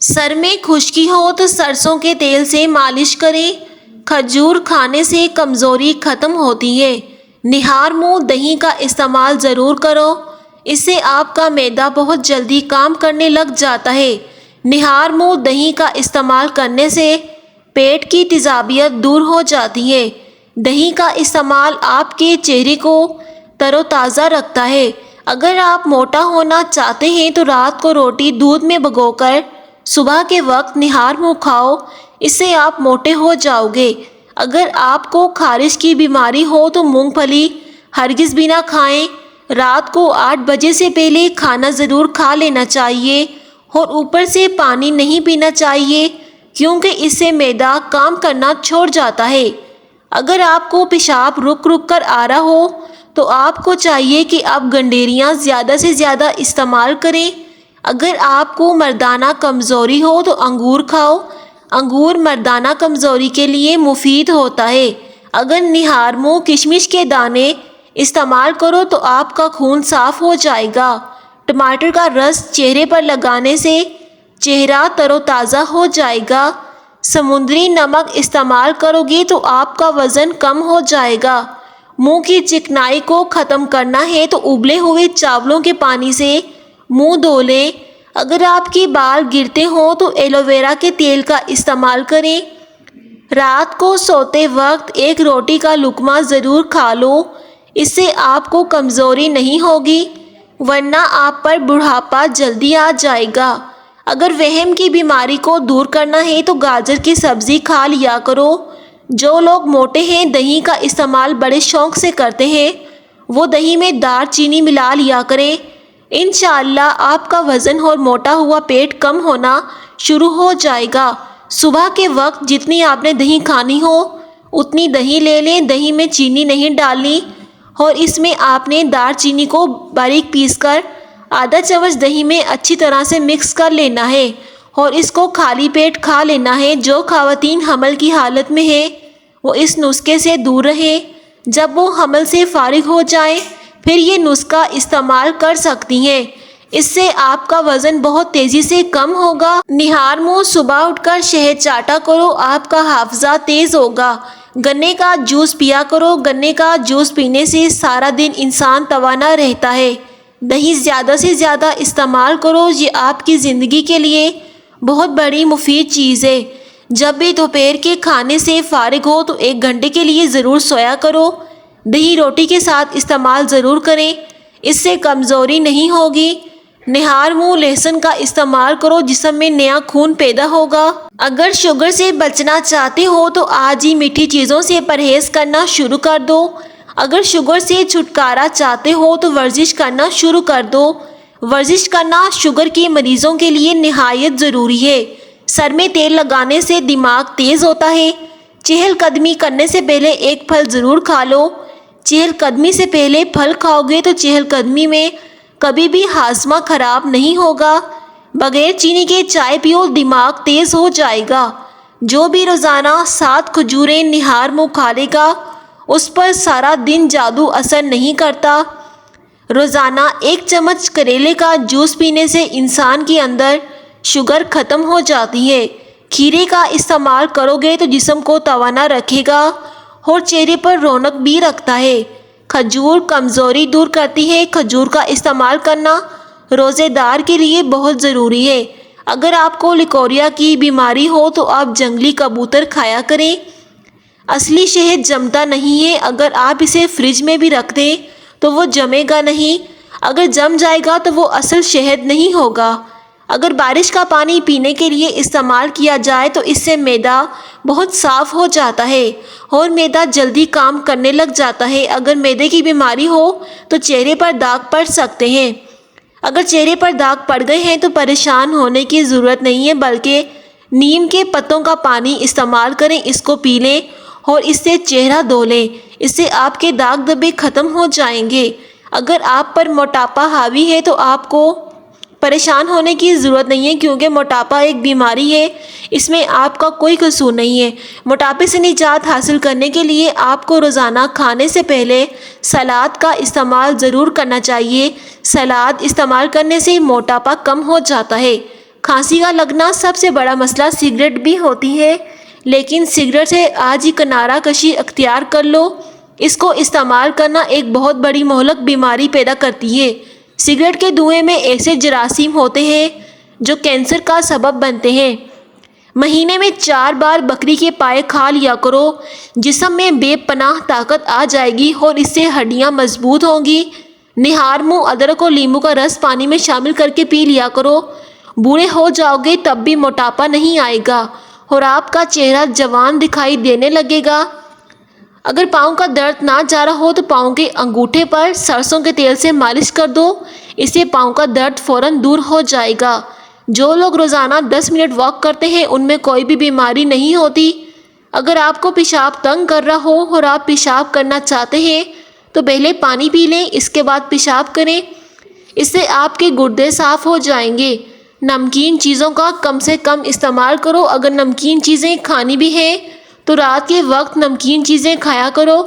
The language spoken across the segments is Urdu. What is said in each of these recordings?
سر میں خشکی ہو تو سرسوں کے تیل سے مالش کریں۔ کھجور کھانے سے کمزوری ختم ہوتی ہے۔ نہار منہ دہی کا استعمال ضرور کرو، اس سے آپ کا معدہ بہت جلدی کام کرنے لگ جاتا ہے۔ نہار منہ دہی کا استعمال کرنے سے پیٹ کی تیزابیت دور ہو جاتی ہے۔ دہی کا استعمال آپ کے چہرے کو تر و تازہ رکھتا ہے۔ اگر آپ موٹا ہونا چاہتے ہیں تو رات کو روٹی دودھ میں بھگو کر صبح کے وقت نہار منہ کھاؤ، اس سے آپ موٹے ہو جاؤ گے۔ اگر آپ کو خارش کی بیماری ہو تو مونگ پھلی ہرگز بھی نہ کھائیں۔ رات کو 8 بجے سے پہلے کھانا ضرور کھا لینا چاہیے اور اوپر سے پانی نہیں پینا چاہیے، کیونکہ اس سے معدہ کام کرنا چھوڑ جاتا ہے۔ اگر آپ کو پیشاب رک رک کر آ رہا ہو تو آپ کو چاہیے کہ آپ گنڈیریاں زیادہ سے زیادہ استعمال کریں۔ اگر آپ کو مردانہ کمزوری ہو تو انگور کھاؤ۔ انگور مردانہ کمزوری کے لیے مفید ہوتا ہے۔ اگر نہار منہ کشمش کے دانے استعمال کرو تو آپ کا خون صاف ہو جائے گا۔ ٹماٹر کا رس چہرے پر لگانے سے چہرہ تر و تازہ ہو جائے گا۔ سمندری نمک استعمال کرو گے تو آپ کا وزن کم ہو جائے گا۔ منہ کی چکنائی کو ختم کرنا ہے تو ابلے ہوئے چاولوں کے پانی سے منہ دھو لیں۔ اگر آپ کے بال گرتے ہوں تو ایلو ویرا کے تیل کا استعمال کریں۔ رات کو سوتے وقت ایک روٹی کا لقمہ ضرور کھا لو، اس سے آپ کو کمزوری نہیں ہوگی، ورنہ آپ پر بڑھاپا جلدی آ جائے گا۔ اگر وہم کی بیماری کو دور کرنا ہے تو گاجر کی سبزی کھا لیا کرو۔ جو لوگ موٹے ہیں دہی کا استعمال بڑے شوق سے کرتے ہیں، وہ دہی میں دار چینی ملا لیا کریں۔ انشاءاللہ آپ کا وزن اور موٹا ہوا پیٹ کم ہونا شروع ہو جائے گا۔ صبح کے وقت جتنی آپ نے دہی کھانی ہو اتنی دہی لے لیں۔ دہی میں چینی نہیں ڈالنی اور اس میں آپ نے دار چینی کو باریک پیس کر آدھا چمچ دہی میں اچھی طرح سے مکس کر لینا ہے اور اس کو خالی پیٹ کھا لینا ہے۔ جو خواتین حمل کی حالت میں ہیں وہ اس نسخے سے دور رہیں۔ جب وہ حمل سے فارغ ہو جائیں پھر یہ نسخہ استعمال کر سکتی ہیں، اس سے آپ کا وزن بہت تیزی سے کم ہوگا۔ نہار منہ صبح اٹھ کر شہد چاٹا کرو، آپ کا حافظہ تیز ہوگا۔ گنے کا جوس پیا کرو، گنے کا جوس پینے سے سارا دن انسان توانا رہتا ہے۔ دہی زیادہ سے زیادہ استعمال کرو، یہ آپ کی زندگی کے لیے بہت بڑی مفید چیز ہے۔ جب بھی دوپہر کے کھانے سے فارغ ہو تو 1 گھنٹے کے لیے ضرور سویا کرو۔ دہی روٹی کے ساتھ استعمال ضرور کریں، اس سے کمزوری نہیں ہوگی۔ نہار منہ لہسن کا استعمال کرو، جسم میں نیا خون پیدا ہوگا۔ اگر شوگر سے بچنا چاہتے ہو تو آج ہی میٹھی چیزوں سے پرہیز کرنا شروع کر دو۔ اگر شوگر سے چھٹکارا چاہتے ہو تو ورزش کرنا شروع کر دو۔ ورزش کرنا شوگر کے مریضوں کے لیے نہایت ضروری ہے۔ سر میں تیل لگانے سے دماغ تیز ہوتا ہے۔ چہل قدمی کرنے سے پہلے ایک پھل ضرور کھا لو۔ چہل قدمی سے پہلے پھل کھاؤ گے تو چہل قدمی میں کبھی بھی ہاضمہ خراب نہیں ہوگا۔ بغیر چینی کے چائے پیو، دماغ تیز ہو جائے گا۔ جو بھی روزانہ 7 کھجوریں نہار منہ کھا لے گا اس پر سارا دن جادو اثر نہیں کرتا۔ روزانہ 1 چمچ کریلے کا جوس پینے سے انسان کے اندر شوگر ختم ہو جاتی ہے۔ کھیرے کا استعمال کرو گے تو جسم کو توانا رکھے گا اور چہرے پر رونق بھی رکھتا ہے۔ کھجور کمزوری دور کرتی ہے۔ کھجور کا استعمال کرنا روزے دار کے لیے بہت ضروری ہے۔ اگر آپ کو لیکوریا کی بیماری ہو تو آپ جنگلی کبوتر کھایا کریں۔ اصلی شہد جمتا نہیں ہے، اگر آپ اسے فریج میں بھی رکھ دیں تو وہ جمے گا نہیں۔ اگر جم جائے گا تو وہ اصل شہد نہیں ہوگا۔ اگر بارش کا پانی پینے کے لیے استعمال کیا جائے تو اس سے معدہ بہت صاف ہو جاتا ہے اور معدہ جلدی کام کرنے لگ جاتا ہے۔ اگر معدے کی بیماری ہو تو چہرے پر داغ پڑ سکتے ہیں۔ اگر چہرے پر داغ پڑ گئے ہیں تو پریشان ہونے کی ضرورت نہیں ہے، بلکہ نیم کے پتوں کا پانی استعمال کریں، اس کو پی لیں اور اس سے چہرہ دھو لیں، اس سے آپ کے داغ دھبے ختم ہو جائیں گے۔ اگر آپ پر موٹاپا حاوی ہے تو آپ کو پریشان ہونے کی ضرورت نہیں ہے، کیونکہ موٹاپا ایک بیماری ہے، اس میں آپ کا کوئی قصور نہیں ہے۔ موٹاپے سے نجات حاصل کرنے کے لیے آپ کو روزانہ کھانے سے پہلے سلاد کا استعمال ضرور کرنا چاہیے۔ سلاد استعمال کرنے سے موٹاپا کم ہو جاتا ہے۔ کھانسی کا لگنا سب سے بڑا مسئلہ سگریٹ بھی ہوتی ہے، لیکن سگریٹ سے آج ہی کنارہ کشی اختیار کر لو۔ اس کو استعمال کرنا ایک بہت بڑی مہلک بیماری پیدا کرتی ہے۔ سگریٹ کے دھوئیں میں ایسے جراثیم ہوتے ہیں جو کینسر کا سبب بنتے ہیں۔ مہینے میں 4 بار بکری کے پائے کھا لیا کرو، جسم میں بے پناہ طاقت آ جائے گی اور اس سے ہڈیاں مضبوط ہوں گی۔ نہار منہ ادرک اور لیموں کا رس پانی میں شامل کر کے پی لیا کرو۔ بوڑھے ہو جاؤ گے تب بھی موٹاپا نہیں آئے گا اور آپ کا چہرہ جوان دکھائی دینے لگے گا۔ اگر پاؤں کا درد نہ جا رہا ہو تو پاؤں کے انگوٹھے پر سرسوں کے تیل سے مالش کر دو، اس سے پاؤں کا درد فوراً دور ہو جائے گا۔ جو لوگ روزانہ 10 منٹ واک کرتے ہیں ان میں کوئی بھی بیماری نہیں ہوتی۔ اگر آپ کو پیشاب تنگ کر رہا ہو اور آپ پیشاب کرنا چاہتے ہیں تو پہلے پانی پی لیں، اس کے بعد پیشاب کریں، اس سے آپ کے گردے صاف ہو جائیں گے۔ نمکین چیزوں کا کم سے کم استعمال کرو۔ اگر نمکین چیزیں کھانی بھی ہیں تو رات کے وقت نمکین چیزیں کھایا کرو،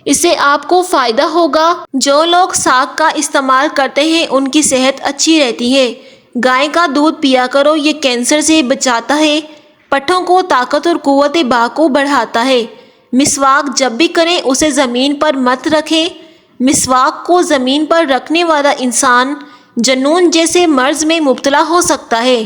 اس سے آپ کو فائدہ ہوگا۔ جو لوگ ساگ کا استعمال کرتے ہیں ان کی صحت اچھی رہتی ہے۔ گائے کا دودھ پیا کرو، یہ کینسر سے بچاتا ہے، پٹھوں کو طاقت اور قوت بال کو بڑھاتا ہے۔ مسواک جب بھی کریں اسے زمین پر مت رکھیں۔ مسواک کو زمین پر رکھنے والا انسان جنون جیسے مرض میں مبتلا ہو سکتا ہے۔